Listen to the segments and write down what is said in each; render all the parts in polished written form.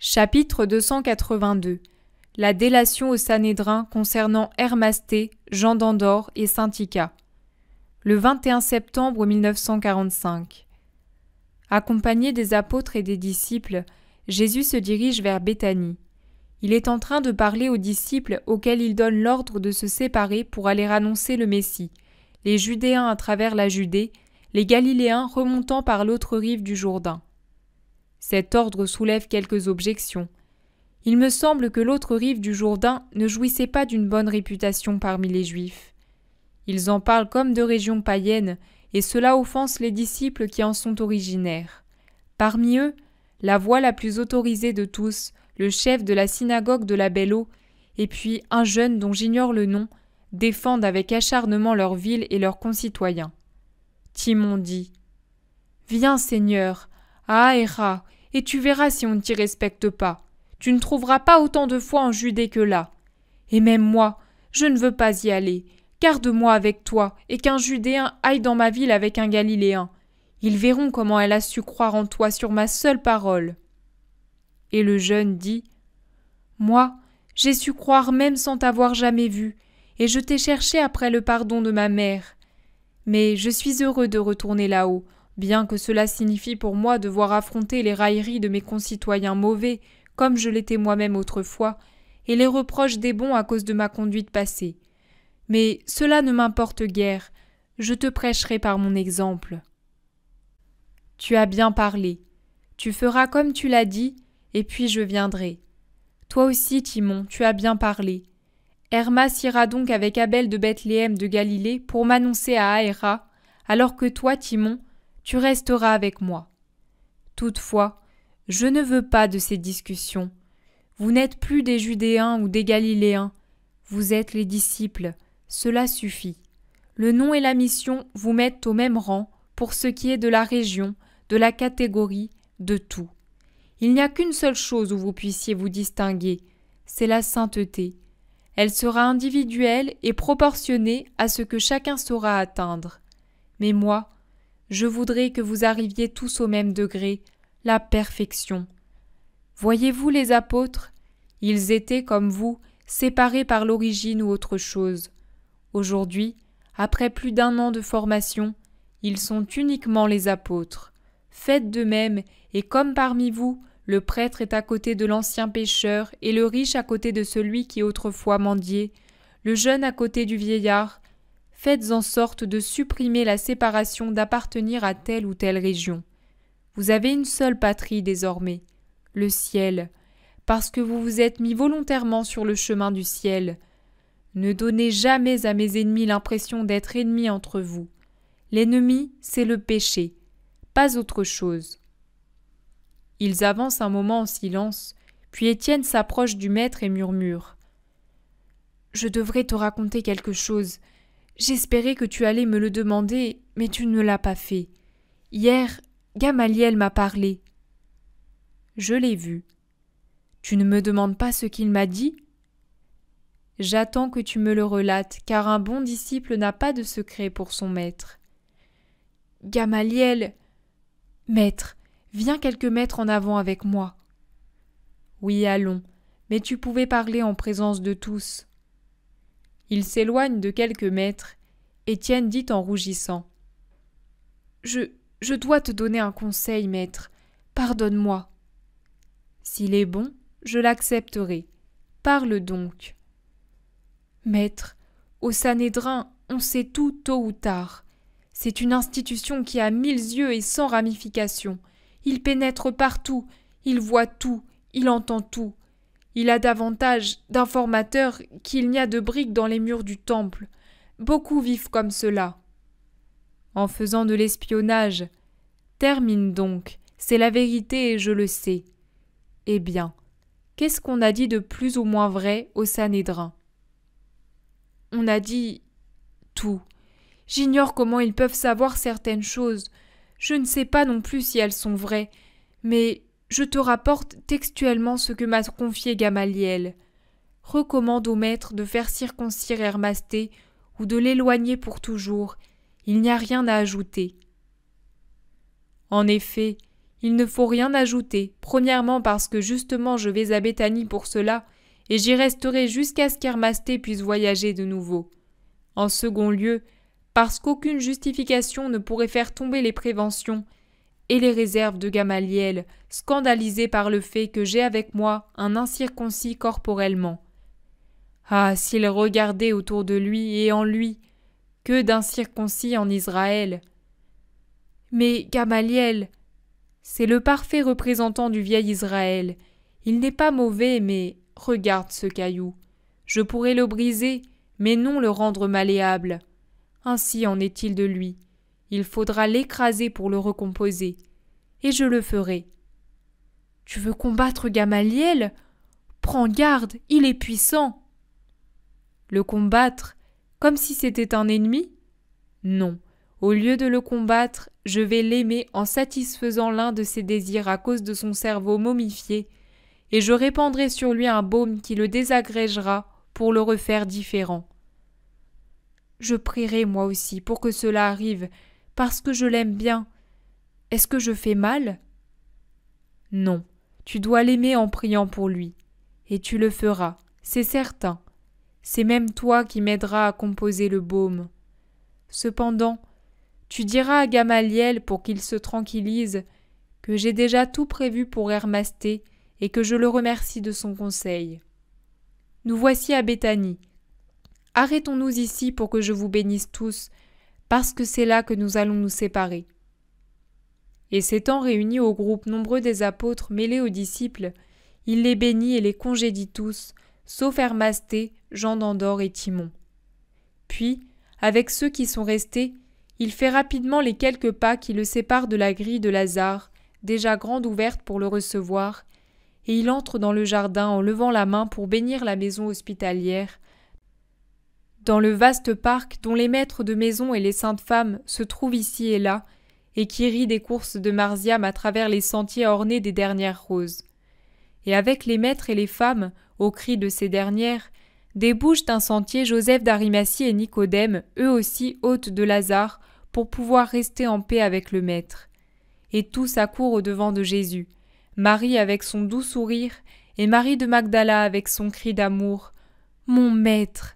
Chapitre 282. La délation au Sanhédrin concernant Hermasté, Jean d'Andorre et Syntycha. Le 21 septembre 1945. Accompagné des apôtres et des disciples, Jésus se dirige vers Béthanie. Il est en train de parler aux disciples auxquels il donne l'ordre de se séparer pour aller annoncer le Messie, les Judéens à travers la Judée, les Galiléens remontant par l'autre rive du Jourdain. Cet ordre soulève quelques objections. Il me semble que l'autre rive du Jourdain ne jouissait pas d'une bonne réputation parmi les Juifs. Ils en parlent comme de régions païennes, et cela offense les disciples qui en sont originaires. Parmi eux, la voix la plus autorisée de tous, le chef de la synagogue de la Belle-Eau, et puis un jeune dont j'ignore le nom, défendent avec acharnement leur ville et leurs concitoyens. Timon dit « Viens, Seigneur, à Aéra, et tu verras si on ne t'y respecte pas. Tu ne trouveras pas autant de foi en Judée que là. Et même moi, je ne veux pas y aller. Garde-moi avec toi, et qu'un Judéen aille dans ma ville avec un Galiléen. Ils verront comment elle a su croire en toi sur ma seule parole. » Et le jeune dit « Moi, j'ai su croire même sans t'avoir jamais vu, et je t'ai cherché après le pardon de ma mère. Mais je suis heureux de retourner là-haut, bien que cela signifie pour moi devoir affronter les railleries de mes concitoyens mauvais, comme je l'étais moi-même autrefois, et les reproches des bons à cause de ma conduite passée. Mais cela ne m'importe guère, je te prêcherai par mon exemple. Tu as bien parlé, tu feras comme tu l'as dit, et puis je viendrai. Toi aussi, Timon, tu as bien parlé. Hermas ira donc avec Abel de Bethléem de Galilée pour m'annoncer à Aéra, alors que toi, Timon, tu resteras avec moi. Toutefois, je ne veux pas de ces discussions. Vous n'êtes plus des Judéens ou des Galiléens, vous êtes les disciples, cela suffit. Le nom et la mission vous mettent au même rang pour ce qui est de la région, de la catégorie, de tout. Il n'y a qu'une seule chose où vous puissiez vous distinguer, c'est la sainteté. Elle sera individuelle et proportionnée à ce que chacun saura atteindre. Mais moi, je voudrais que vous arriviez tous au même degré, la perfection. Voyez-vous les apôtres? Ils étaient, comme vous, séparés par l'origine ou autre chose. Aujourd'hui, après plus d'1 an de formation, ils sont uniquement les apôtres. Faites de même, et comme parmi vous, le prêtre est à côté de l'ancien pécheur et le riche à côté de celui qui autrefois mendiait, le jeune à côté du vieillard, faites en sorte de supprimer la séparation d'appartenir à telle ou telle région. Vous avez une seule patrie désormais, le ciel, parce que vous vous êtes mis volontairement sur le chemin du ciel. Ne donnez jamais à mes ennemis l'impression d'être ennemis entre vous. L'ennemi, c'est le péché, pas autre chose. Ils avancent un moment en silence, puis Étienne s'approche du maître et murmure. « Je devrais te raconter quelque chose. J'espérais que tu allais me le demander, mais tu ne l'as pas fait. Hier, Gamaliel m'a parlé. » « Je l'ai vu. Tu ne me demandes pas ce qu'il m'a dit ? » « J'attends que tu me le relates, car un bon disciple n'a pas de secret pour son maître. »« Gamaliel... »« Maître, viens quelques mètres en avant avec moi. »« Oui, allons, mais tu pouvais parler en présence de tous. » Il s'éloigne de quelques mètres. Étienne dit en rougissant. « Je dois te donner un conseil, maître. Pardonne-moi. » « S'il est bon, je l'accepterai. Parle donc. »« Maître, au Sanhédrin, on sait tout tôt ou tard. C'est une institution qui a 1000 yeux et 100 ramifications. Il pénètre partout, il voit tout, il entend tout. Il a davantage d'informateurs qu'il n'y a de briques dans les murs du temple. Beaucoup vivent comme cela. En faisant de l'espionnage. Termine donc, c'est la vérité et je le sais. Eh bien, qu'est-ce qu'on a dit de plus ou moins vrai au Sanhédrin ? On a dit tout. J'ignore comment ils peuvent savoir certaines choses. Je ne sais pas non plus si elles sont vraies, mais je te rapporte textuellement ce que m'a confié Gamaliel. Recommande au maître de faire circoncire Hermasté ou de l'éloigner pour toujours. Il n'y a rien à ajouter. En effet, Il ne faut rien ajouter, premièrement parce que justement je vais à Béthanie pour cela, et j'y resterai jusqu'à ce qu'Hermasté puisse voyager de nouveau. En second lieu, parce qu'aucune justification ne pourrait faire tomber les préventions et les réserves de Gamaliel, scandalisé par le fait que j'ai avec moi un incirconcis corporellement. Ah, s'il regardait autour de lui et en lui, que d'incirconcis en Israël! Mais Gamaliel, c'est le parfait représentant du vieil Israël. Il n'est pas mauvais, mais regarde ce caillou. Je pourrais le briser, mais non le rendre malléable. Ainsi en est-il de lui. Il faudra l'écraser pour le recomposer. Et je le ferai. Tu veux combattre Gamaliel? Prends garde, il est puissant. Le combattre, comme si c'était un ennemi? Non. Au lieu de le combattre, je vais l'aimer en satisfaisant l'un de ses désirs à cause de son cerveau momifié, et je répandrai sur lui un baume qui le désagrégera pour le refaire différent. Je prierai moi aussi pour que cela arrive, parce que je l'aime bien. Est-ce que je fais mal? Non, tu dois l'aimer en priant pour lui, et tu le feras, c'est certain. C'est même toi qui m'aideras à composer le baume. Cependant, tu diras à Gamaliel pour qu'il se tranquillise que j'ai déjà tout prévu pour Hermasté et que je le remercie de son conseil. Nous voici à Béthanie. Arrêtons-nous ici pour que je vous bénisse tous, parce que c'est là que nous allons nous séparer. Et s'étant réunis au groupe nombreux des apôtres mêlés aux disciples, il les bénit et les congédie tous, sauf Hermasté, Jean d'Andorre et Timon. Puis, avec ceux qui sont restés, il fait rapidement les quelques pas qui le séparent de la grille de Lazare, déjà grande ouverte pour le recevoir, et il entre dans le jardin en levant la main pour bénir la maison hospitalière, dans le vaste parc dont les maîtres de maison et les saintes femmes se trouvent ici et là, et qui rit des courses de Marsiam à travers les sentiers ornés des dernières roses. Et avec les maîtres et les femmes, au cri de ces dernières, débouchent d'un sentier Joseph d'Arimathie et Nicodème, eux aussi hôtes de Lazare, pour pouvoir rester en paix avec le Maître. Et tous accourent au-devant de Jésus, Marie avec son doux sourire, et Marie de Magdala avec son cri d'amour « Mon Maître !»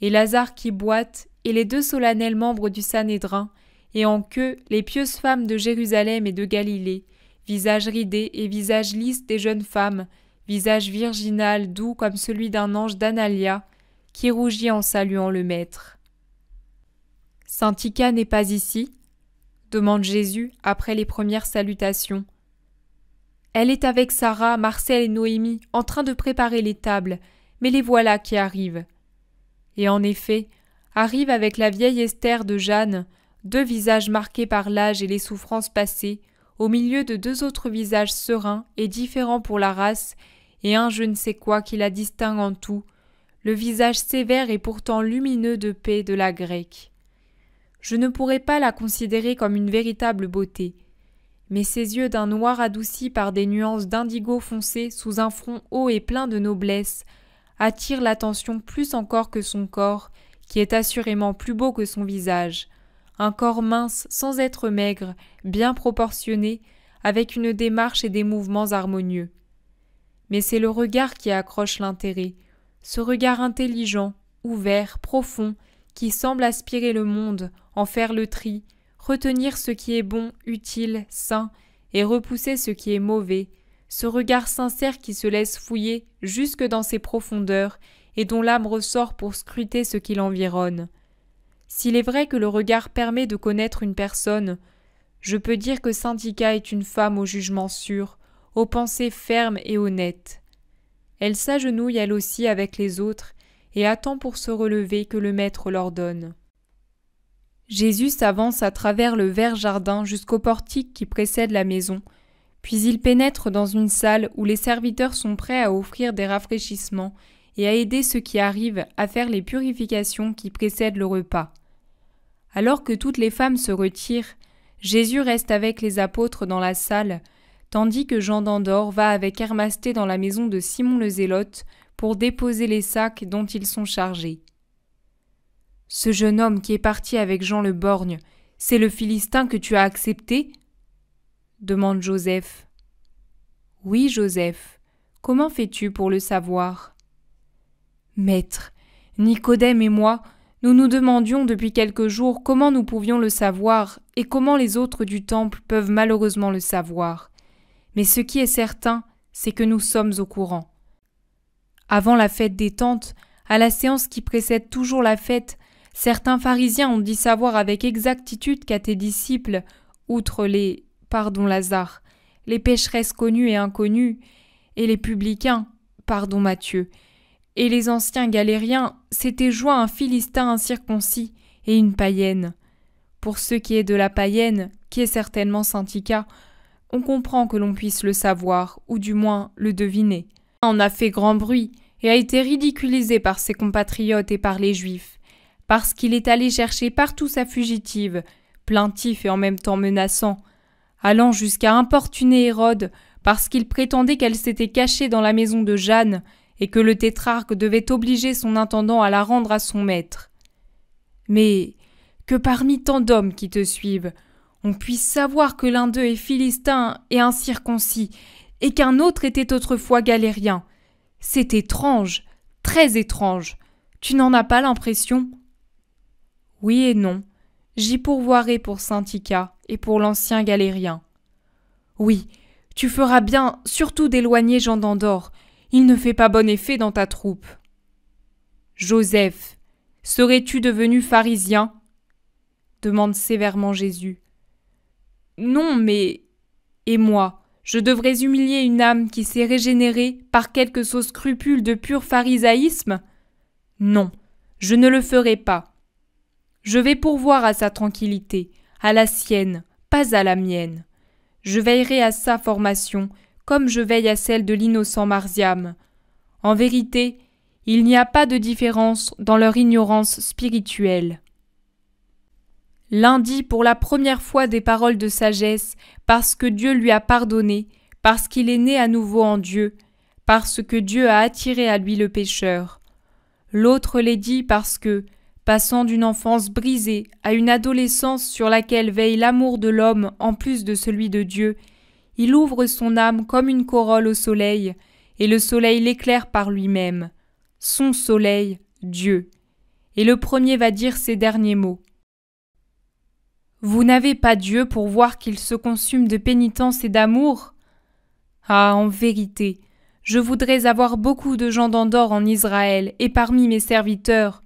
et Lazare qui boite, et les 2 solennels membres du Sanhédrin, et en queue les pieuses femmes de Jérusalem et de Galilée, visage ridé et visage lisse des jeunes femmes, visage virginal doux comme celui d'un ange d'Analia, qui rougit en saluant le Maître. « Saint-Ika n'est pas ici ?» demande Jésus après les premières salutations. « Elle est avec Sarah, Marcel et Noémie, en train de préparer les tables, mais les voilà qui arrivent. » Et en effet, arrivent avec la vieille Esther de Jeanne, 2 visages marqués par l'âge et les souffrances passées, au milieu de 2 autres visages sereins et différents pour la race, et un je ne sais quoi qui la distingue en tout, le visage sévère et pourtant lumineux de paix de la grecque. Je ne pourrais pas la considérer comme une véritable beauté, mais ses yeux d'un noir adouci par des nuances d'indigo foncé sous un front haut et plein de noblesse attirent l'attention plus encore que son corps, qui est assurément plus beau que son visage, un corps mince sans être maigre, bien proportionné, avec une démarche et des mouvements harmonieux. Mais c'est le regard qui accroche l'intérêt, ce regard intelligent, ouvert, profond, qui semble aspirer le monde, en faire le tri, retenir ce qui est bon, utile, sain, et repousser ce qui est mauvais, ce regard sincère qui se laisse fouiller jusque dans ses profondeurs et dont l'âme ressort pour scruter ce qui l'environne. S'il est vrai que le regard permet de connaître une personne, je peux dire que Saint-Ika est une femme au jugement sûr, aux pensées fermes et honnêtes. Elle s'agenouille elle aussi avec les autres et attend pour se relever que le Maître l'ordonne. Jésus s'avance à travers le vert jardin jusqu'au portique qui précède la maison, puis il pénètre dans une salle où les serviteurs sont prêts à offrir des rafraîchissements et à aider ceux qui arrivent à faire les purifications qui précèdent le repas. Alors que toutes les femmes se retirent, Jésus reste avec les apôtres dans la salle, tandis que Jean d'Andorre va avec Hermasté dans la maison de Simon le Zélote pour déposer les sacs dont ils sont chargés. « Ce jeune homme qui est parti avec Jean le Borgne, c'est le Philistin que tu as accepté ?» demande Joseph. Oui, Joseph, comment fais-tu pour le savoir? Maître, Nicodème et moi, nous nous demandions depuis quelques jours comment nous pouvions le savoir et comment les autres du temple peuvent malheureusement le savoir. Mais ce qui est certain, c'est que nous sommes au courant. Avant la fête des tentes, à la séance qui précède toujours la fête, certains pharisiens ont dit savoir avec exactitude qu'à tes disciples, outre les, pardon Lazare, les pécheresses connues et inconnues, et les publicains, pardon Matthieu, et les anciens galériens, s'étaient joints un Philistin incirconcis et une païenne. Pour ce qui est de la païenne, qui est certainement Syntycha, on comprend que l'on puisse le savoir, ou du moins le deviner. On a fait grand bruit et a été ridiculisé par ses compatriotes et par les Juifs, parce qu'il est allé chercher partout sa fugitive, plaintif et en même temps menaçant, allant jusqu'à importuner Hérode parce qu'il prétendait qu'elle s'était cachée dans la maison de Jeanne et que le tétrarque devait obliger son intendant à la rendre à son maître. Mais que parmi tant d'hommes qui te suivent, on puisse savoir que l'un d'eux est philistin et incirconcis, et qu'un autre était autrefois galérien. C'est étrange, très étrange. Tu n'en as pas l'impression? Oui et non. J'y pourvoirai pour Syntycha et pour l'ancien galérien. Oui, tu feras bien, surtout d'éloigner Jean d'Andorre. Il ne fait pas bon effet dans ta troupe. Joseph, serais-tu devenu pharisien? Demande sévèrement Jésus. Non, mais... Et moi, je devrais humilier une âme qui s'est régénérée par quelque sauce scrupule de pur pharisaïsme? Non, je ne le ferai pas. Je vais pourvoir à sa tranquillité, à la sienne, pas à la mienne. Je veillerai à sa formation, comme je veille à celle de l'innocent Marziam. En vérité, il n'y a pas de différence dans leur ignorance spirituelle. L'un dit pour la première fois des paroles de sagesse parce que Dieu lui a pardonné, parce qu'il est né à nouveau en Dieu, parce que Dieu a attiré à lui le pécheur. L'autre les dit parce que, passant d'une enfance brisée à une adolescence sur laquelle veille l'amour de l'homme en plus de celui de Dieu, il ouvre son âme comme une corolle au soleil, et le soleil l'éclaire par lui-même. Son soleil, Dieu. Et le premier va dire ces derniers mots. Vous n'avez pas Dieu pour voir qu'il se consume de pénitence et d'amour? Ah, en vérité, je voudrais avoir beaucoup de gens d'Andorre en Israël et parmi mes serviteurs.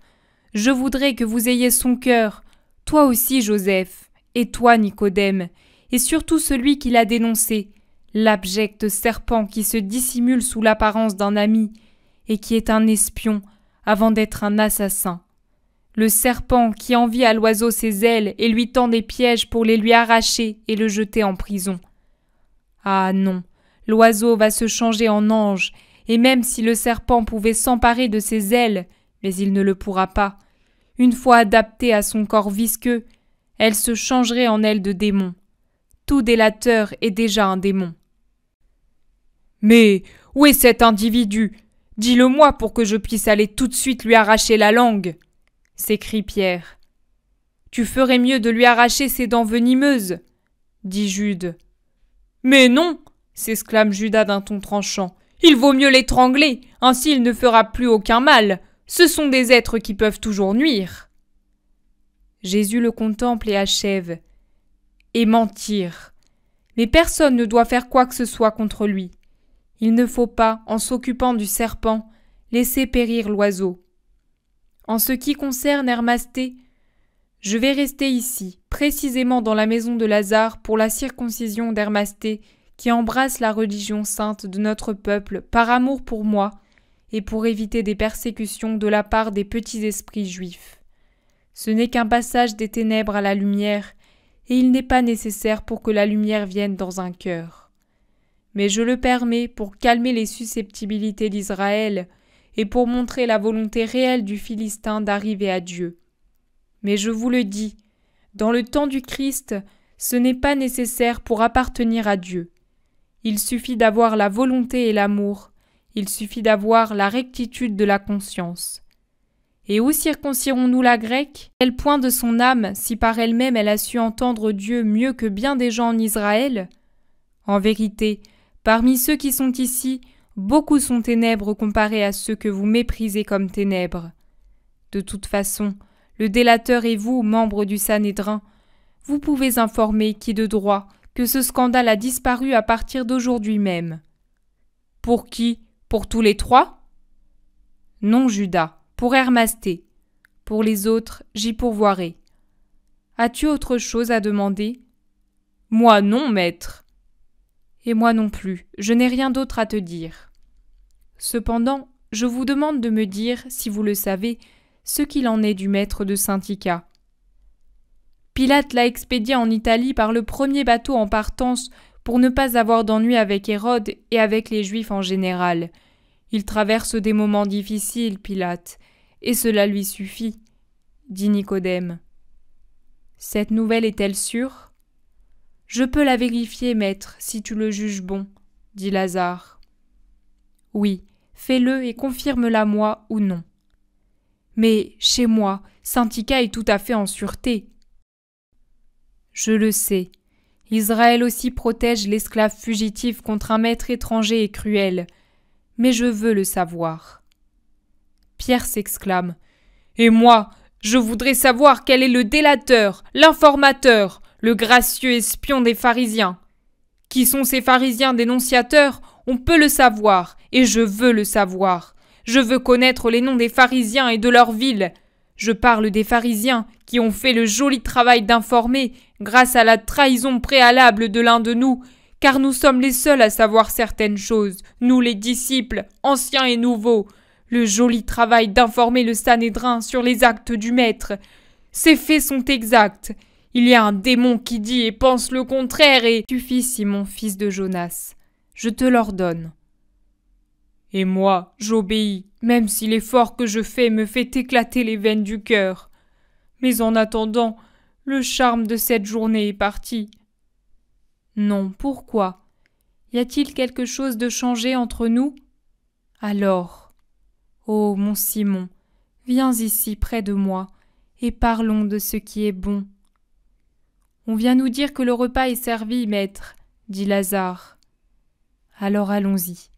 Je voudrais que vous ayez son cœur, toi aussi Joseph, et toi Nicodème, et surtout celui qui l'a dénoncé, l'abject serpent qui se dissimule sous l'apparence d'un ami, et qui est un espion avant d'être un assassin. Le serpent qui envie à l'oiseau ses ailes et lui tend des pièges pour les lui arracher et le jeter en prison. Ah non, l'oiseau va se changer en ange, et même si le serpent pouvait s'emparer de ses ailes, mais il ne le pourra pas, une fois adaptée à son corps visqueux, elle se changerait en aile de démon. Tout délateur est déjà un démon. Mais où est cet individu? Dis-le-moi pour que je puisse aller tout de suite lui arracher la langue, s'écrie Pierre. Tu ferais mieux de lui arracher ses dents venimeuses, dit Jude. Mais non, s'exclame Judas d'un ton tranchant. Il vaut mieux l'étrangler, ainsi il ne fera plus aucun mal. Ce sont des êtres qui peuvent toujours nuire. Jésus le contemple et achève. Et mentir. Mais personne ne doit faire quoi que ce soit contre lui. Il ne faut pas, en s'occupant du serpent, laisser périr l'oiseau. En ce qui concerne Hermasté, je vais rester ici, précisément dans la maison de Lazare, pour la circoncision d'Hermasté, qui embrasse la religion sainte de notre peuple par amour pour moi et pour éviter des persécutions de la part des petits esprits juifs. Ce n'est qu'un passage des ténèbres à la lumière, et il n'est pas nécessaire pour que la lumière vienne dans un cœur. Mais je le permets pour calmer les susceptibilités d'Israël et pour montrer la volonté réelle du Philistin d'arriver à Dieu. Mais je vous le dis, dans le temps du Christ, ce n'est pas nécessaire pour appartenir à Dieu. Il suffit d'avoir la volonté et l'amour, il suffit d'avoir la rectitude de la conscience. Et où circoncirons-nous la grecque? Quel point de son âme, si par elle-même elle a su entendre Dieu mieux que bien des gens en Israël? En vérité, parmi ceux qui sont ici, beaucoup sont ténèbres comparés à ceux que vous méprisez comme ténèbres. De toute façon, le délateur et vous, membres du Sanhédrin, vous pouvez informer qui de droit que ce scandale a disparu à partir d'aujourd'hui même. Pour qui? Pour tous les trois? Non, Judas, pour Hermasté. Pour les autres, j'y pourvoirai. As-tu autre chose à demander? Moi non, maître. Et moi non plus, je n'ai rien d'autre à te dire. Cependant, je vous demande de me dire, si vous le savez, ce qu'il en est du maître de Syntycha. Pilate l'a expédié en Italie par le premier bateau en partance pour ne pas avoir d'ennui avec Hérode et avec les Juifs en général. Il traverse des moments difficiles, Pilate, et cela lui suffit, dit Nicodème. Cette nouvelle est-elle sûre? Je peux la vérifier, maître, si tu le juges bon, dit Lazare. Oui, fais-le et confirme-la moi ou non. Mais, chez moi, Syntycha est tout à fait en sûreté. Je le sais. Israël aussi protège l'esclave fugitif contre un maître étranger et cruel. Mais je veux le savoir. Pierre s'exclame. Et moi, je voudrais savoir quel est le délateur, l'informateur, le gracieux espion des pharisiens. Qui sont ces pharisiens dénonciateurs? On peut le savoir, et je veux le savoir. Je veux connaître les noms des pharisiens et de leur ville. Je parle des pharisiens qui ont fait le joli travail d'informer grâce à la trahison préalable de l'un de nous, car nous sommes les seuls à savoir certaines choses, nous les disciples, anciens et nouveaux. Le joli travail d'informer le Sanhédrin sur les actes du maître. Ces faits sont exacts. Il y a un démon qui dit et pense le contraire et... Suffit, Simon, fils de Jonas. Je te l'ordonne. Et moi, j'obéis, même si l'effort que je fais me fait éclater les veines du cœur. Mais en attendant, le charme de cette journée est parti. Non, pourquoi? Y a-t-il quelque chose de changé entre nous? Alors, ô mon Simon, viens ici près de moi, et parlons de ce qui est bon. On vient nous dire que le repas est servi, maître, dit Lazare. Alors allons-y.